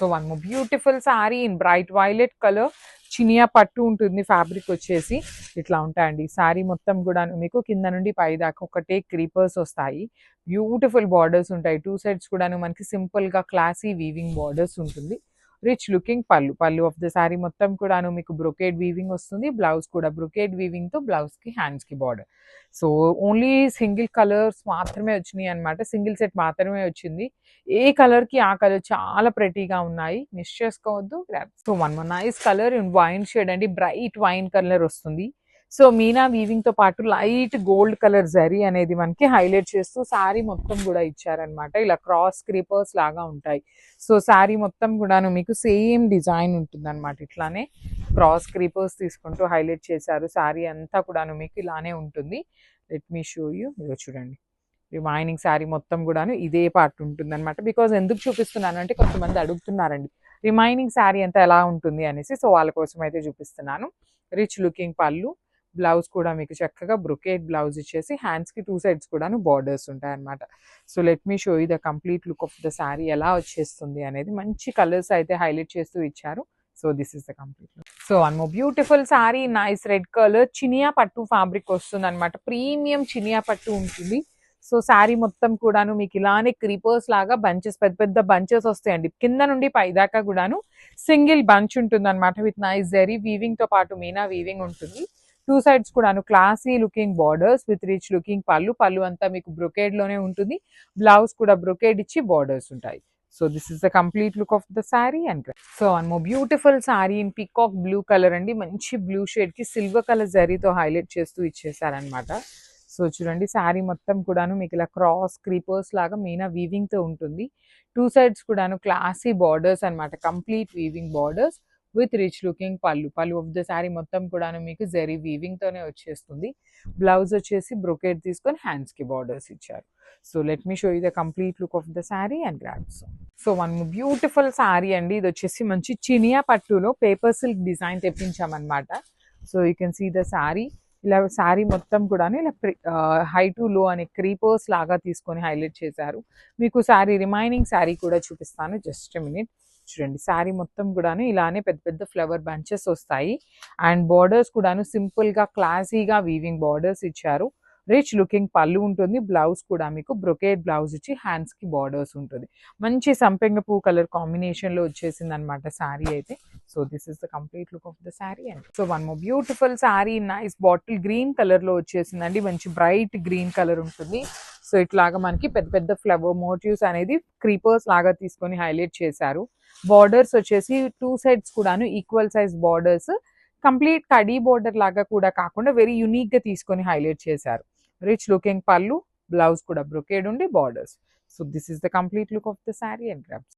So one more beautiful sorry in bright violet colour, Chiniya పట్టు ఉంటుంది, fabric వచ్చేసి ఇట్లా ఉంటాయండి. సారీ మొత్తం కూడా మీకు కింద నుండి పై దాకా ఒకటే క్రీపర్స్ వస్తాయి, బ్యూటిఫుల్ బార్డర్స్ ఉంటాయి. టూ సైడ్స్ కూడా మనకి సింపుల్ గా క్లాసీ వీవింగ్ బార్డర్స్ ఉంటుంది. రిచ్ లుకింగ్ పళ్ళు, పళ్ళు ఆఫ్ ద సారీ మొత్తం కూడాను మీకు బ్రొకేడ్ వీవింగ్ వస్తుంది. బ్లౌజ్ కూడా బ్రొకేడ్ వీవింగ్ తో బ్లౌజ్ కి హ్యాండ్స్ కి border. So only single colours మాత్రమే వచ్చినాయి అనమాట, సింగిల్ సెట్ మాత్రమే వచ్చింది. ఏ కలర్ కి ఆ కలర్ చాలా ప్రెటీగా ఉన్నాయి, మిస్ చేసుకోవద్దు. So one nice colour in wine shade అండి, బ్రైట్ వైన్ కలర్ వస్తుంది. సో మీనా వీవింగ్ తో పాటు లైట్ గోల్డ్ కలర్ జరీ అనేది మనకి హైలైట్ చేస్తూ సారీ మొత్తం కూడా ఇచ్చారనమాట. ఇలా క్రాస్ క్రీపర్స్ లాగా ఉంటాయి. సో సారీ మొత్తం కూడాను మీకు సేమ్ డిజైన్ ఉంటుంది అనమాట. ఇట్లానే క్రాస్ క్రీపర్స్ తీసుకుంటూ హైలైట్ చేశారు. సారీ అంతా కూడాను మీకు ఇలానే ఉంటుంది. Let me show you. ఇదిగో చూడండి, రిమైనింగ్ శారీ మొత్తం కూడాను ఇదే పార్ట్ ఉంటుంది అనమాట. బికాజ్ ఎందుకు చూపిస్తున్నాను అంటే కొంతమంది అడుగుతున్నారండి రిమైనింగ్ శారీ అంతా ఎలా ఉంటుంది అనేసి, సో వాళ్ళ కోసం అయితే చూపిస్తున్నాను. రిచ్ లుకింగ్ పళ్ళు, బ్లౌజ్ కూడా మీకు చక్కగా బ్రొకేడ్ బ్లౌజ్ ఇచ్చేసి హ్యాండ్స్ కి టూ సైడ్స్ కూడాను బార్డర్స్ ఉంటాయి అనమాట. So let me show you the complete look of the sari ఎలా వచ్చేస్తుంది అనేది. మంచి కలర్స్ అయితే హైలైట్ చేస్తూ ఇచ్చారు. So this is the complete look. So one more beautiful sorry, nice red colour, Chiniya పట్టు ఫ్యాబ్రిక్ వస్తుంది అనమాట. ప్రీమియం చినియా పట్టు ఉంటుంది. సో శారీ మొత్తం కూడాను మీకు ఇలానే క్రీపర్స్ లాగా బంచెస్, పెద్ద పెద్ద బంచెస్ వస్తాయండి. కింద నుండి పై దాకా కూడాను సింగిల్ బంచ్ ఉంటుంది అనమాట. విత్ నైస్ జరీ వీవింగ్ తో పాటు మీనా వీవింగ్ ఉంటుంది. టూ సైడ్స్ కూడాను classy looking borders with rich looking పళ్ళు, పళ్ళు అంతా మీకు బ్రొకేడ్ లోనే ఉంటుంది. బ్లౌజ్ కూడా బ్రొకేడ్ ఇచ్చి బార్డర్స్ ఉంటాయి. So this is the complete look of the sari. And so one more beautiful sari in peacock blue colour అండి, మంచి బ్లూ షేడ్ కి సిల్వర్ కలర్ జరీతో హైలైట్ చేస్తూ ఇచ్చేసారనమాట. సో చూడండి శారీ మొత్తం కూడాను మీకు ఇలా క్రాస్ క్రీపర్స్ లాగా మీనా వీవింగ్ తో ఉంటుంది. టూ సైడ్స్ కూడాను క్లాసీ బార్డర్స్ అనమాట, complete weaving borders with rich looking పళ్ళు, పళ్ళు ఆఫ్ ద శారీ మొత్తం కూడాను మీకు జరీ వీవింగ్ తోనే వచ్చేస్తుంది. బ్లౌజ్ వచ్చేసి బ్రొకేడ్ తీసుకొని హ్యాండ్స్ కి బార్డర్స్ ఇచ్చారు. So let me show you the complete look of the sari and grabs. So one beautiful sari అండి, ఇది వచ్చేసి మంచి చినియా పట్టులో పేపర్ సిల్క్ డిజైన్ తెప్పించామన్నమాట. So you can see the sari. ఇలా శారీ మొత్తం కూడా ఇలా హై టు లో అనే క్రీపర్స్ లాగా తీసుకొని హైలైట్ చేశారు. మీకు శారీ రిమైనింగ్ శారీ కూడా చూపిస్తాను, జస్ట్ మినిట్. చూడండి శారీ మొత్తం కూడాను ఇలానే పెద్ద పెద్ద ఫ్లవర్ బంచెస్ వస్తాయి. అండ్ బార్డర్స్ కూడాను సింపుల్ గా క్లాసీగా వీవింగ్ బార్డర్స్ ఇచ్చారు. రిచ్ లుకింగ్ పళ్ళు ఉంటుంది. బ్లౌజ్ కూడా మీకు బ్రొకేడ్ బ్లౌజ్ ఇచ్చి హ్యాండ్స్ కి బార్డర్స్ ఉంటుంది. మంచి సంపెంగ పువ్వు కలర్ కాంబినేషన్ లో వచ్చేసింది అనమాట శారీ అయితే. So this is the complete look of the sari. And so one more beautiful sari, nice bottle green colour లో వచ్చేసిందండి. మంచి బ్రైట్ గ్రీన్ కలర్ ఉంటుంది. సో ఇట్లాగా మనకి పెద్ద పెద్ద ఫ్లవర్ మోటివ్స్ అనేది క్రీపర్స్ లాగా తీసుకొని హైలైట్ చేశారు. బార్డర్స్ వచ్చేసి టూ సైడ్స్ కూడాను equal size borders, complete khadi border లాగా కూడా కాకుండా వెరీ యూనిక్ గా తీసుకొని హైలైట్ చేశారు. రిచ్ లుకింగ్ పళ్ళు, బ్లౌజ్ కూడా బ్రొకేడ్ ఉండి borders. So this is the complete look of the sari and grabs.